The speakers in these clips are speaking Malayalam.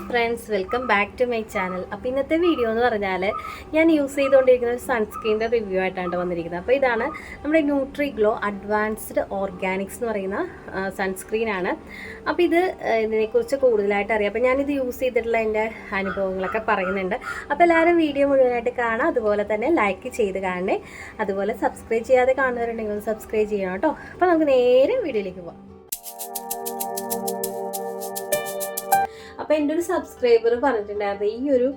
Friends, welcome back to my channel. അപ്പോൾ ഇന്നത്തെ വീഡിയോ എന്ന് പറഞ്ഞാൽ ഞാൻ യൂസ് ചെയ്തുകൊണ്ടിരിക്കുന്ന ഒരു സൺസ്ക്രീനിൻ്റെ റിവ്യൂ ആയിട്ടാണ് വന്നിരിക്കുന്നത്. അപ്പോൾ ഇതാണ് നമ്മുടെ ന്യൂട്രി ഗ്ലോ അഡ്വാൻസ്ഡ് ഓർഗാനിക്സ് എന്ന് പറയുന്ന സൺസ്ക്രീനാണ്. അപ്പോൾ ഇതിനെക്കുറിച്ച് കൂടുതലായിട്ട് അറിയാം. അപ്പോൾ ഞാനിത് യൂസ് ചെയ്തിട്ടുള്ള എൻ്റെ അനുഭവങ്ങളൊക്കെ പറയുന്നുണ്ട്. അപ്പോൾ എല്ലാവരും വീഡിയോ മുഴുവനായിട്ട് കാണാം. അതുപോലെ തന്നെ ലൈക്ക് ചെയ്ത് കാണണേ. അതുപോലെ സബ്സ്ക്രൈബ് ചെയ്യാതെ കാണുന്നവരുണ്ടെങ്കിൽ ഒന്ന് സബ്സ്ക്രൈബ് ചെയ്യണം കേട്ടോ. അപ്പോൾ നമുക്ക് നേരെ വീഡിയോയിലേക്ക് പോകാം. അപ്പോൾ എൻ്റെ ഒരു സബ്സ്ക്രൈബർ പറഞ്ഞിട്ടുണ്ടായിരുന്നു ഈ ഒരു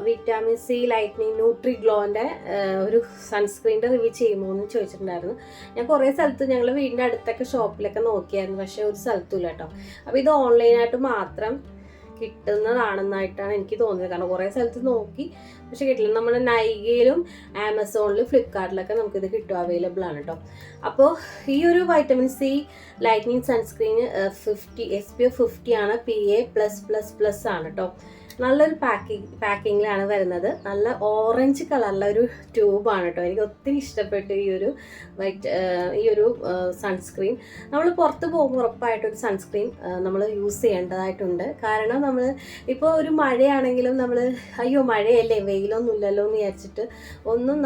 വിറ്റാമിൻ സി ലൈറ്റ്നിങ് ന്യൂട്രി ഗ്ലോൻ്റെ ഒരു സൺസ്ക്രീൻ്റെ റിവ്യൂ ചെയ്യുമോ എന്ന് ചോദിച്ചിട്ടുണ്ടായിരുന്നു. ഞാൻ കുറേ സ്ഥലത്ത് ഞങ്ങൾ വീടിൻ്റെ അടുത്തൊക്കെ ഷോപ്പിലൊക്കെ നോക്കിയായിരുന്നു, പക്ഷേ ഒരു സ്ഥലത്തും ഇല്ല കേട്ടോ. അപ്പോൾ ഇത് ഓൺലൈനായിട്ട് മാത്രം കിട്ടുന്നതാണെന്നായിട്ടാണ് എനിക്ക് തോന്നിയത്. കാരണം കുറേ സ്ഥലത്ത് നോക്കി പക്ഷെ കിട്ടില്ല. നമ്മുടെ നൈകയിലും ആമസോണിലും ഫ്ലിപ്കാർട്ടിലൊക്കെ നമുക്കിത് കിട്ടും, അവൈലബിൾ ആണ് കേട്ടോ. അപ്പോൾ ഈ ഒരു വൈറ്റമിൻ സി ലൈറ്റ്നിങ് സൺസ്ക്രീന് 50 SPF 50 ആണ്, PA+++ ആണ് കേട്ടോ. നല്ലൊരു പാക്കിങ്ങിലാണ് വരുന്നത്. നല്ല ഓറഞ്ച് കളറിലെ ഒരു ട്യൂബാണ് കേട്ടോ. എനിക്ക് ഒത്തിരി ഇഷ്ടപ്പെട്ടു ഈ ഒരു സൺസ്ക്രീൻ. നമ്മൾ പുറത്ത് പോകുമ്പോൾ ഉറപ്പായിട്ടൊരു സൺസ്ക്രീൻ നമ്മൾ യൂസ് ചെയ്യേണ്ടതായിട്ടുണ്ട്. കാരണം നമ്മൾ ഇപ്പോൾ ഒരു മഴയാണെങ്കിലും നമ്മൾ അയ്യോ മഴയല്ലേ വെയിലൊന്നും ഇല്ലല്ലോ എന്ന് വിചാരിച്ചിട്ട്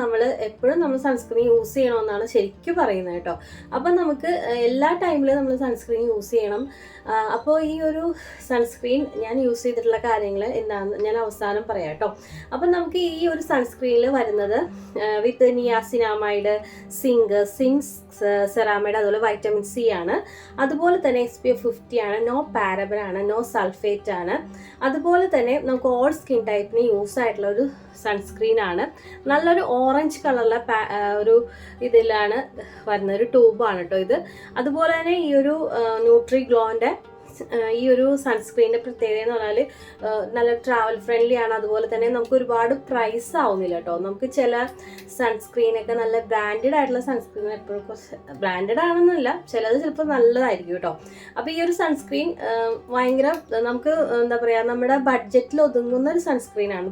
നമ്മൾ എപ്പോഴും നമ്മൾ സൺസ്ക്രീൻ യൂസ് ചെയ്യണമെന്നാണ് ശരിക്കും പറയുന്നത് കേട്ടോ. അപ്പം നമുക്ക് എല്ലാ ടൈമിലും നമ്മൾ സൺസ്ക്രീൻ യൂസ് ചെയ്യണം. അപ്പോൾ ഈ ഒരു സൺസ്ക്രീൻ ഞാൻ യൂസ് ചെയ്തിട്ടുള്ള കാര്യങ്ങൾ എന്താണെന്ന് ഞാൻ അവസാനം പറയാം കേട്ടോ. അപ്പം നമുക്ക് ഈ ഒരു സൺസ്ക്രീനിൽ വരുന്നത് വിത്ത് നിയാസിനാമൈഡ്, സിങ്ക് സെറാമൈഡ്, അതുപോലെ വൈറ്റമിൻ സി ആണ്. അതുപോലെ തന്നെ SPF 50 ആണ്, നോ പാരബൻ ആണ്, നോ സൾഫേറ്റ് ആണ്. അതുപോലെ തന്നെ നമുക്ക് ഓൾ സ്കിൻ ടൈപ്പിന് യൂസ് ആയിട്ടുള്ള ഒരു സൺസ്ക്രീൻ ആണ്. നല്ലൊരു ഓറഞ്ച് കളറിലെ ഒരു ഇതിലാണ് വരുന്ന ഒരു ട്യൂബാണ് കേട്ടോ ഇത്. അതുപോലെ തന്നെ ഈ ഒരു ന്യൂട്രി ഗ്ലോൻ്റെ ഈ ഒരു സൺസ്ക്രീനിൻ്റെ പ്രത്യേകത എന്ന് പറഞ്ഞാൽ നല്ല ട്രാവൽ ഫ്രണ്ട്ലി ആണ്. അതുപോലെ തന്നെ നമുക്ക് ഒരുപാട് പ്രൈസ് ആവുന്നില്ല കേട്ടോ. നമുക്ക് ചില സൺസ്ക്രീനൊക്കെ നല്ല ബ്രാൻഡഡ് ആയിട്ടുള്ള സൺസ്ക്രീൻ എപ്പോഴും ബ്രാൻഡഡ് ആണെന്നില്ല, ചിലത് ചിലപ്പോൾ നല്ലതായിരിക്കും കേട്ടോ. അപ്പോൾ ഈ ഒരു സൺസ്ക്രീൻ ഭയങ്കര നമുക്ക് എന്താ പറയുക, നമ്മുടെ ബഡ്ജറ്റിൽ ഒതുങ്ങുന്ന ഒരു സൺസ്ക്രീനാണ്.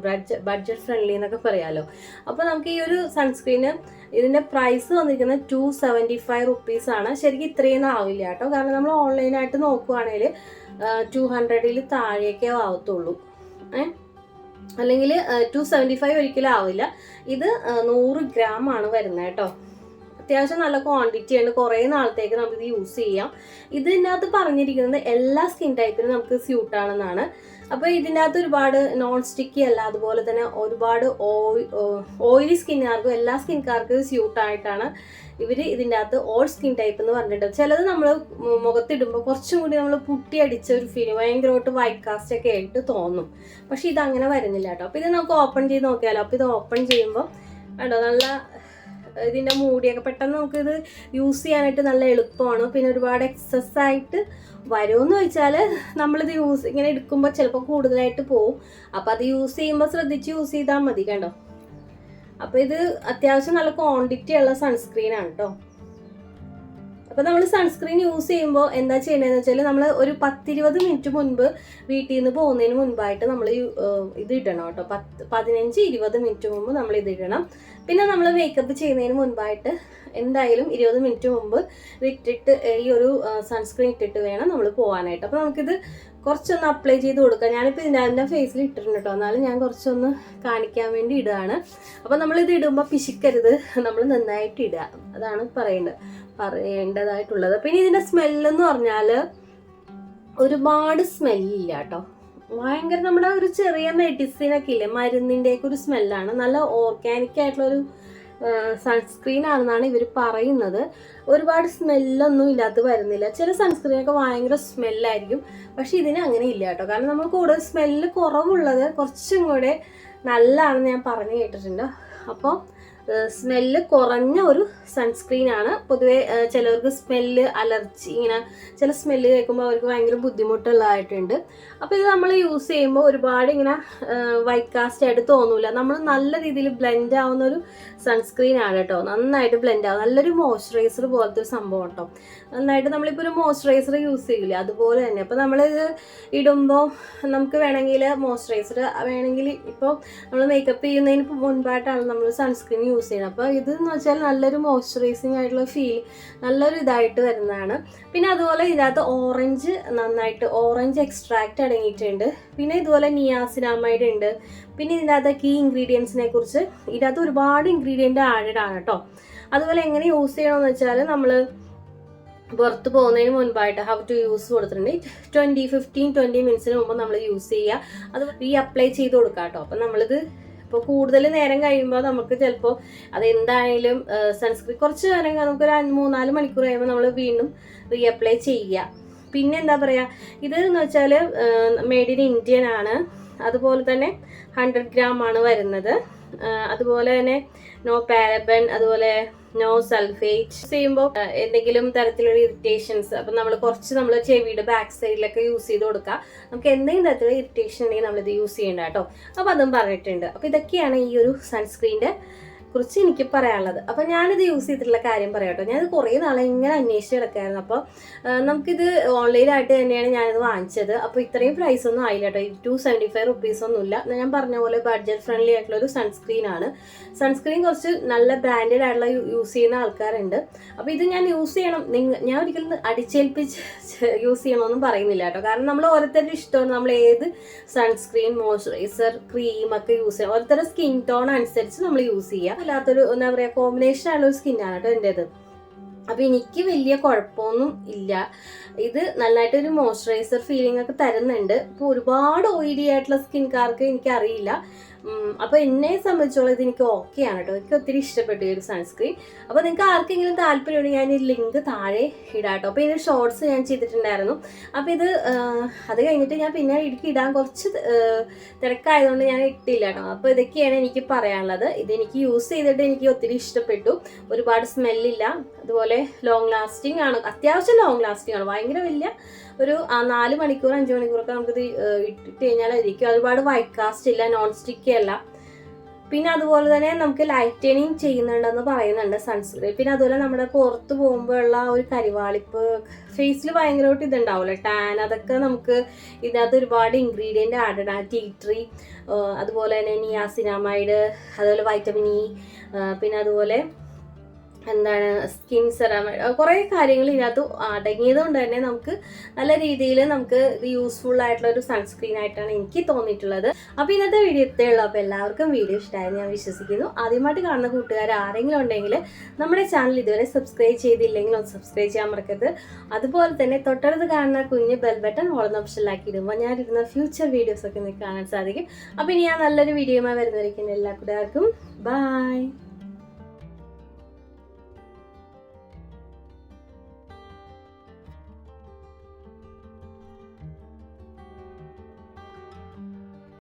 ബഡ്ജറ്റ് ഫ്രണ്ട്ലി എന്നൊക്കെ പറയാമല്ലോ. അപ്പോൾ നമുക്ക് ഈ ഒരു സൺസ്ക്രീന് ഇതിൻ്റെ പ്രൈസ് വന്നിരിക്കുന്നത് 275 റുപ്പീസ് ആണ്. ശരിക്കും ഇത്രയൊന്നും ആവില്ല കേട്ടോ. കാരണം നമ്മൾ ഓൺലൈനായിട്ട് നോക്കുവാണെങ്കിൽ 200 താഴേക്കേ ആവത്തുള്ളൂ. അല്ലെങ്കിൽ 275 ഒരിക്കലും ആവില്ല. ഇത് 100 ഗ്രാം ആണ് വരുന്നത് കേട്ടോ. അത്യാവശ്യം നല്ല ക്വാണ്ടിറ്റി ഉണ്ട്, കുറേ നാളത്തേക്ക് നമുക്കിത് യൂസ് ചെയ്യാം. ഇതിനകത്ത് പറഞ്ഞിരിക്കുന്നത് എല്ലാ സ്കിൻ ടൈപ്പിനും നമുക്ക് സ്യൂട്ടാണെന്നാണ്. അപ്പോൾ ഇതിൻ്റെ അകത്ത് ഒരുപാട് നോൺ സ്റ്റിക്കി അല്ല, അതുപോലെ തന്നെ ഒരുപാട് ഓയിലി സ്കിന്നുകാർക്കും എല്ലാ സ്കിൻകാർക്കും സ്യൂട്ടായിട്ടാണ് ഇവർ ഇതിൻ്റെ അകത്ത് ഓൾ സ്കിൻ ടൈപ്പ് എന്ന് പറഞ്ഞിട്ട്. ചിലത് നമ്മൾ മുഖത്തിടുമ്പോൾ കുറച്ചും കൂടി നമ്മൾ പുട്ടി അടിച്ച ഒരു ഫീൽ, ഭയങ്കരമായിട്ട് വൈറ്റ് കാസ്റ്റ് ഒക്കെ ആയിട്ട് തോന്നും. പക്ഷെ ഇതങ്ങനെ വരുന്നില്ല കേട്ടോ. അപ്പോൾ ഇത് നമുക്ക് ഓപ്പൺ ചെയ്ത് നോക്കിയാലോ. അപ്പോൾ ഇത് ഓപ്പൺ ചെയ്യുമ്പോൾ കേട്ടോ നല്ല ഇതിൻ്റെ മൂടിയൊക്കെ പെട്ടെന്ന് നമുക്കിത് യൂസ് ചെയ്യാനായിട്ട് നല്ല എളുപ്പമാണ്. പിന്നെ ഒരുപാട് എക്സസ് ആയിട്ട് വരുമെന്ന് വെച്ചാൽ നമ്മളിത് ഇങ്ങനെ എടുക്കുമ്പോൾ ചിലപ്പോൾ കൂടുതലായിട്ട് പോവും. അപ്പോൾ അത് യൂസ് ചെയ്യുമ്പോൾ ശ്രദ്ധിച്ച് യൂസ് ചെയ്താൽ മതി കണ്ടോ. അപ്പോൾ ഇത് അത്യാവശ്യം നല്ല ക്വാണ്ടിറ്റി ഉള്ള സൺസ്ക്രീനാണ് കേട്ടോ. അപ്പോൾ നമ്മൾ സൺസ്ക്രീൻ യൂസ് ചെയ്യുമ്പോൾ എന്താ ചെയ്യണമെന്ന് വെച്ചാൽ നമ്മൾ ഒരു 10-20 മിനിറ്റ് മുൻപ് വീട്ടിൽ നിന്ന് പോകുന്നതിന് മുൻപായിട്ട് നമ്മൾ ഇത് ഇടണം കേട്ടോ. 15-20 മിനിറ്റ് മുമ്പ് നമ്മൾ ഇത് ഇടണം. പിന്നെ നമ്മൾ മേക്കപ്പ് ചെയ്യുന്നതിന് മുൻപായിട്ട് എന്തായാലും 20 മിനിറ്റ് മുമ്പ് ഇട്ടിട്ട് ഈ ഒരു സൺസ്ക്രീൻ ഇട്ടിട്ട് വേണം നമ്മൾ പോകാനായിട്ട്. അപ്പോൾ നമുക്കിത് കുറച്ചൊന്ന് അപ്ലൈ ചെയ്ത് കൊടുക്കാം. ഞാനിപ്പോൾ ഇതിൻ്റെ ഫേസിൽ ഇട്ടിട്ടുണ്ട് കേട്ടോ, എന്നാലും ഞാൻ കുറച്ചൊന്ന് കാണിക്കാൻ വേണ്ടി ഇടുകയാണ്. അപ്പോൾ നമ്മളിത് ഇടുമ്പോൾ പിശിക്കരുത്, നമ്മൾ നന്നായിട്ട് ഇടുക, അതാണ് പറയേണ്ടതായിട്ടുള്ളത്. പിന്നെ ഇതിൻ്റെ സ്മെല്ലെന്ന് പറഞ്ഞാൽ ഒരുപാട് സ്മെല്ലില്ല കേട്ടോ. ഭയങ്കര നമ്മുടെ ഒരു ചെറിയ മെഡിസിനൊക്കെ ഇല്ലേ, മരുന്നിൻ്റെയൊക്കെ ഒരു സ്മെല്ലാണ്. നല്ല ഓർഗാനിക് ആയിട്ടുള്ളൊരു സൺസ്ക്രീൻ ആണെന്നാണ് ഇവർ പറയുന്നത്. ഒരുപാട് സ്മെല്ലൊന്നും ഇല്ലാത്ത വരുന്നില്ല. ചില സൺസ്ക്രീനൊക്കെ ഭയങ്കര സ്മെല്ലായിരിക്കും, പക്ഷെ ഇതിന് അങ്ങനെ ഇല്ല കേട്ടോ. കാരണം നമ്മൾ കൂടുതൽ സ്മെല്ല് കുറവുള്ളത് കുറച്ചും കൂടെ നല്ലതാണെന്ന് ഞാൻ പറഞ്ഞു കേട്ടിട്ടുണ്ട്. അപ്പോൾ സ്മെല്ല് കുറഞ്ഞ ഒരു സൺസ്ക്രീനാണ്. പൊതുവേ ചിലവർക്ക് സ്മെല്ല് അലർജി, ഇങ്ങനെ ചില സ്മെല്ല് കേൾക്കുമ്പോൾ അവർക്ക് ഭയങ്കര ബുദ്ധിമുട്ടുള്ളതായിട്ടുണ്ട്. അപ്പോൾ ഇത് നമ്മൾ യൂസ് ചെയ്യുമ്പോൾ ഒരുപാട് ഇങ്ങനെ വൈറ്റ് കാസ്റ്റ് ആയിട്ട് തോന്നില്ല. നമ്മൾ നല്ല രീതിയിൽ ബ്ലെൻഡ് ആവുന്ന ഒരു സൺസ്ക്രീനാണ് കേട്ടോ. നന്നായിട്ട് ബ്ലെൻഡ് ആവും. നല്ലൊരു മോയ്സ്ചറൈസർ പോലത്തെ ഒരു സംഭവം കേട്ടോ. നന്നായിട്ട് നമ്മളിപ്പോൾ ഒരു മോയ്സ്ചറൈസർ യൂസ് ചെയ്യില്ലേ, അതുപോലെ തന്നെ. അപ്പോൾ നമ്മളിത് ഇടുമ്പോൾ നമുക്ക് വേണമെങ്കിൽ മോയ്സ്ചറൈസർ വേണമെങ്കിൽ ഇപ്പോൾ നമ്മൾ മേക്കപ്പ് ചെയ്യുന്നതിന് മുൻപായിട്ടാണ് നമ്മൾ സൺസ്ക്രീൻ യൂസ് ചെയ്യണം. അപ്പോൾ ഇതെന്ന് വെച്ചാൽ നല്ലൊരു മോയ്സ്ചറൈസിങ് ആയിട്ടുള്ള ഫീൽ, നല്ലൊരു ഇതായിട്ട് വരുന്നതാണ്. പിന്നെ അതുപോലെ ഇതിനകത്ത് ഓറഞ്ച് എക്സ്ട്രാക്റ്റ് അടങ്ങിയിട്ടുണ്ട്. പിന്നെ ഇതുപോലെ നിയാസിനാമൈഡ് ഉണ്ട്. പിന്നെ ഇതിനകത്ത് കീ ഇൻഗ്രീഡിയൻസിനെ കുറിച്ച് ഇതിനകത്ത് ഒരുപാട് ഇൻഗ്രീഡിയൻ്റ് ആഡഡ് ആണ് കേട്ടോ. അതുപോലെ എങ്ങനെ യൂസ് ചെയ്യണമെന്ന് വെച്ചാൽ നമ്മൾ പുറത്ത് പോകുന്നതിന് മുൻപായിട്ട് ഹൗ ടു യൂസ് കൊടുത്തിട്ടുണ്ട്. 15-20 മിനിറ്റ്സിന് മുമ്പ് നമ്മൾ യൂസ് ചെയ്യുക. അത് അപ്ലൈ ചെയ്ത് കൊടുക്കുക കേട്ടോ. അപ്പം നമ്മളിത് ഇപ്പോൾ കൂടുതൽ നേരം കഴിയുമ്പോൾ നമുക്ക് ചിലപ്പോൾ അതെന്തായാലും സൺസ്ക്രീൻ കുറച്ച് നേരം നമുക്കൊരു 3-4 മണിക്കൂർ കഴിയുമ്പോൾ നമ്മൾ വീണ്ടും അപ്ലൈ ചെയ്യുക. പിന്നെ എന്താ പറയുക, ഇതെന്ന് വെച്ചാൽ മെയ്ഡ് ഇൻ ഇന്ത്യൻ ആണ്. അതുപോലെ തന്നെ 100 ഗ്രാം ആണ് വരുന്നത്. അതുപോലെ തന്നെ നോ പാരബൻ, അതുപോലെ നോ സൾഫേറ്റ്. ചെയ്യുമ്പോൾ എന്തെങ്കിലും തരത്തിലുള്ള ഇറിറ്റേഷൻസ്, അപ്പം നമ്മൾ ചെവിയുടെ ബാക്ക് സൈഡിലൊക്കെ യൂസ് ചെയ്ത് കൊടുക്കുക. നമുക്ക് എന്തെങ്കിലും തരത്തിലുള്ള ഇറിറ്റേഷൻ ഉണ്ടെങ്കിൽ നമ്മളിത് യൂസ് ചെയ്യേണ്ട കേട്ടോ. അപ്പോൾ അതും പറഞ്ഞിട്ടുണ്ട്. അപ്പോൾ ഇതൊക്കെയാണ് ഈ ഒരു സൺസ്ക്രീനിൻ്റെ കുറിച്ച് എനിക്ക് പറയാനുള്ളത്. അപ്പോൾ ഞാനിത് യൂസ് ചെയ്തിട്ടുള്ള കാര്യം പറയാം കേട്ടോ. ഞാനിത് കുറേ നാളെ ഇങ്ങനെ അന്വേഷിച്ച് കിടക്കായിരുന്നു. അപ്പോൾ നമുക്കിത് ഓൺലൈനായിട്ട് തന്നെയാണ് ഞാനിത് വാങ്ങിച്ചത്. അപ്പോൾ ഇത്രയും പ്രൈസ് ഒന്നും ആയില്ല കേട്ടോ. 275 റുപ്പീസ് ഒന്നുമില്ല. ഞാൻ പറഞ്ഞ പോലെ ബഡ്ജറ്റ് ഫ്രണ്ട്ലി ആയിട്ടുള്ള ഒരു സൺസ്ക്രീൻ ആണ്. സൺസ്ക്രീൻ കുറച്ച് നല്ല ബ്രാൻഡഡ് ആയിട്ടുള്ള യൂസ് ചെയ്യുന്ന ആൾക്കാരുണ്ട്. അപ്പോൾ ഇത് ഞാൻ യൂസ് ചെയ്യണം, ഞാൻ ഒരിക്കലും അടിച്ചേൽപ്പിച്ച് യൂസ് ചെയ്യണമെന്നും പറയുന്നില്ല കേട്ടോ. കാരണം നമ്മൾ ഓരോരുത്തരുടെ ഇഷ്ടമാണ്, നമ്മൾ ഏത് സൺസ്ക്രീൻ, മോയ്സ്ചറൈസർ, ക്രീം ഒക്കെ യൂസ് ചെയ്യുക. ഓരോരുത്തരുടെ സ്കിൻ ടോൺ അനുസരിച്ച് നമ്മൾ യൂസ് ചെയ്യുക. അല്ലാത്തൊരു എന്താ പറയുക കോമ്പിനേഷൻ ആയുള്ള ഒരു സ്കിന്നാണ് കേട്ടോ എൻ്റേത്. അപ്പോൾ എനിക്ക് വലിയ കുഴപ്പമൊന്നും ഇല്ല. ഇത് നല്ലതായിട്ടൊരു മോയ്സ്ചറൈസർ ഫീലിംഗ് ഒക്കെ തരുന്നുണ്ട്. ഇപ്പോൾ ഒരുപാട് ഓയിലി ആയിട്ടുള്ള സ്കിൻകാർക്ക് എനിക്കറിയില്ല. അപ്പോൾ എന്നെ സംബന്ധിച്ചോളം ഇത് എനിക്ക് ഓക്കെയാണ് കേട്ടോ. എനിക്ക് ഒത്തിരി ഇഷ്ടപ്പെട്ടു ഈ ഒരു സൺസ്ക്രീൻ. അപ്പോൾ നിങ്ങൾക്ക് ആർക്കെങ്കിലും താല്പര്യമുണ്ടെങ്കിൽ ഞാൻ ഈ ലിങ്ക് താഴെ ഇടാം കേട്ടോ. അപ്പോൾ ഇതിന് ഷോർട്സ് ഞാൻ ചെയ്തിട്ടുണ്ടായിരുന്നു. അപ്പോൾ ഇത് അത് കഴിഞ്ഞിട്ട് ഞാൻ പിന്നെ ഇടാൻ കുറച്ച് തിരക്കായതുകൊണ്ട് ഞാൻ ഇട്ടില്ല കേട്ടോ. അപ്പോൾ ഇതൊക്കെയാണ് എനിക്ക് പറയാനുള്ളത്. ഇതെനിക്ക് യൂസ് ചെയ്തിട്ട് എനിക്ക് ഒത്തിരി ഇഷ്ടപ്പെട്ടു. ഒരുപാട് സ്മെല്ലില്ല. അതുപോലെ ലോങ് ലാസ്റ്റിംഗ് ആണ്, അത്യാവശ്യം ലോങ് ലാസ്റ്റിംഗ് ആണ്. ഭയങ്കര വലിയ ഒരു 4 മണിക്കൂർ 5 മണിക്കൂറൊക്കെ നമുക്കിത് ഇട്ടിട്ട് കഴിഞ്ഞാലായിരിക്കും. ഒരുപാട് വൈറ്റ് കാസ്റ്റ് ഇല്ല, നോൺ സ്റ്റിക്കി അല്ല. പിന്നെ അതുപോലെ തന്നെ നമുക്ക് ലൈറ്റനിങ് ചെയ്യുന്നുണ്ടെന്ന് പറയുന്നുണ്ട് സൺസ്ക്രീൻ. പിന്നെ അതുപോലെ നമ്മുടെ പുറത്ത് പോകുമ്പോഴുള്ള ഒരു കരിവാളിപ്പ്, ഫേസിൽ ഭയങ്കരമായിട്ട് ഇതുണ്ടാവില്ല, ടാൻ, അതൊക്കെ നമുക്ക് ഇതിനകത്ത് ഒരുപാട് ഇൻഗ്രീഡിയൻ്റ് ആഡഡ് ആണ്. ടീ ട്രീ, അതുപോലെ തന്നെ നിയാസിനാമൈഡ്, അതുപോലെ വൈറ്റമിൻ ഇ, പിന്നെ അതുപോലെ എന്താണ് സ്കിൻ സെറാമൈഡ്, കുറേ കാര്യങ്ങൾ ഇതിനകത്ത് അടങ്ങിയത് കൊണ്ട് തന്നെ നമുക്ക് നല്ല രീതിയിൽ നമുക്ക് ഇത് യൂസ്ഫുൾ ആയിട്ടുള്ള ഒരു സൺസ്ക്രീൻ ആയിട്ടാണ് എനിക്ക് തോന്നിയിട്ടുള്ളത്. അപ്പോൾ ഇന്നത്തെ വീഡിയോ ഇത്രയേ ഉള്ളൂ. അപ്പോൾ എല്ലാവർക്കും വീഡിയോ ഇഷ്ടമായെന്ന് ഞാൻ വിശ്വസിക്കുന്നു. ആദ്യമായിട്ട് കാണുന്ന കൂട്ടുകാർ ആരെങ്കിലും ഉണ്ടെങ്കിൽ നമ്മുടെ ചാനൽ ഇതുവരെ സബ്സ്ക്രൈബ് ചെയ്തില്ലെങ്കിൽ ഒന്ന് സബ്സ്ക്രൈബ് ചെയ്യാൻ മറക്കരുത്. അതുപോലെ തന്നെ തൊട്ടടുത്ത് കാണുന്ന കുഞ്ഞ് ബെൽ ബട്ടൺ ഓൾ ഓപ്ഷനിലാക്കി ഇടുമ്പോൾ ഞാനിരുന്ന ഫ്യൂച്ചർ വീഡിയോസൊക്കെ നിങ്ങൾക്ക് കാണാൻ സാധിക്കും. അപ്പോൾ ഇനി ഞാൻ നല്ലൊരു വീഡിയോയുമായി വരുന്നതായിരിക്കും. എല്ലാ കൂട്ടുകാർക്കും ബൈ.